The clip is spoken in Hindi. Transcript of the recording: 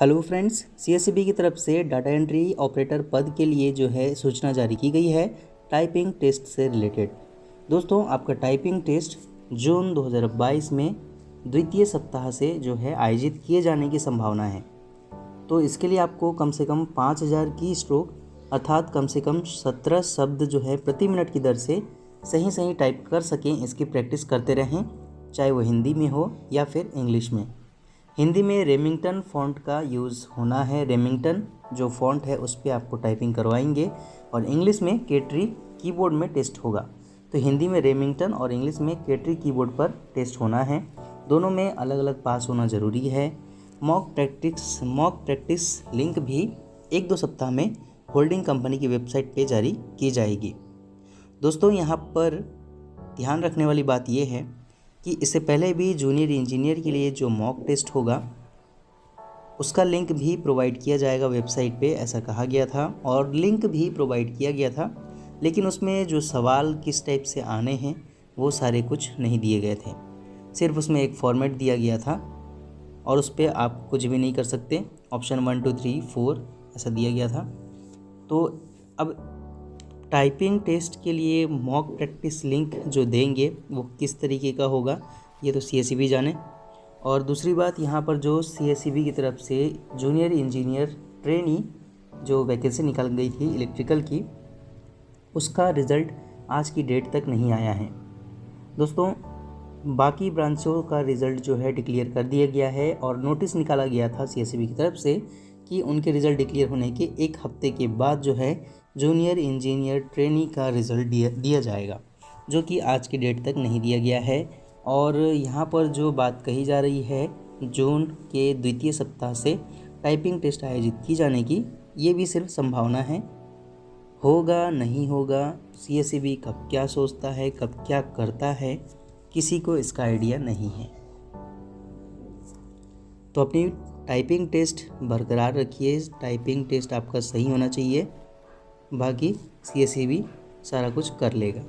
हेलो फ्रेंड्स, सीएसईबी की तरफ से डाटा एंट्री ऑपरेटर पद के लिए जो है सूचना जारी की गई है टाइपिंग टेस्ट से रिलेटेड। दोस्तों, आपका टाइपिंग टेस्ट जून 2022 में द्वितीय सप्ताह से जो है आयोजित किए जाने की संभावना है। तो इसके लिए आपको कम से कम 5000 की स्ट्रोक अर्थात कम से कम 17 शब्द जो है प्रति मिनट की दर से सही टाइप कर सकें, इसकी प्रैक्टिस करते रहें, चाहे वो हिंदी में हो या फिर इंग्लिश में। हिंदी में रेमिंगटन फ़ॉन्ट का यूज़ होना है। रेमिंगटन जो फ़ॉन्ट है उस पर आपको टाइपिंग करवाएंगे और इंग्लिश में केटरी कीबोर्ड में टेस्ट होगा। तो हिंदी में रेमिंगटन और इंग्लिश में केटरी कीबोर्ड पर टेस्ट होना है। दोनों में अलग अलग पास होना ज़रूरी है। मॉक प्रैक्टिस लिंक भी 1-2 सप्ताह में होल्डिंग कंपनी की वेबसाइट पे जारी की जाएगी। दोस्तों, यहाँ पर ध्यान रखने वाली बात यह है कि इससे पहले भी जूनियर इंजीनियर के लिए जो मॉक टेस्ट होगा उसका लिंक भी प्रोवाइड किया जाएगा वेबसाइट पे, ऐसा कहा गया था और लिंक भी प्रोवाइड किया गया था, लेकिन उसमें जो सवाल किस टाइप से आने हैं वो सारे कुछ नहीं दिए गए थे। सिर्फ उसमें एक फॉर्मेट दिया गया था और उस पर आप कुछ भी नहीं कर सकते। ऑप्शन 1 2 3 4 ऐसा दिया गया था। तो अब टाइपिंग टेस्ट के लिए मॉक प्रैक्टिस लिंक जो देंगे वो किस तरीके का होगा ये तो सीएसईबी जाने। और दूसरी बात, यहाँ पर जो सीएसईबी की तरफ से जूनियर इंजीनियर ट्रेनी जो वैकेंसी निकाल गई थी इलेक्ट्रिकल की, उसका रिज़ल्ट आज की डेट तक नहीं आया है। दोस्तों, बाकी ब्रांचों का रिज़ल्ट जो है डिक्लेयर कर दिया गया है और नोटिस निकाला गया था सीएसईबी की तरफ से कि उनके रिज़ल्ट डिक्लेयर होने के 1 हफ्ते के बाद जो है जूनियर इंजीनियर ट्रेनी का रिज़ल्ट दिया जाएगा, जो कि आज की डेट तक नहीं दिया गया है। और यहाँ पर जो बात कही जा रही है जून के द्वितीय सप्ताह से टाइपिंग टेस्ट आयोजित की जाने की, ये भी सिर्फ संभावना है। होगा नहीं होगा, सीएसईबी कब क्या सोचता है, कब क्या करता है, किसी को इसका आइडिया नहीं है। तो अपनी टाइपिंग टेस्ट बरकरार रखिए। टाइपिंग टेस्ट आपका सही होना चाहिए, बाकी सीएसईबी सारा कुछ कर लेगा।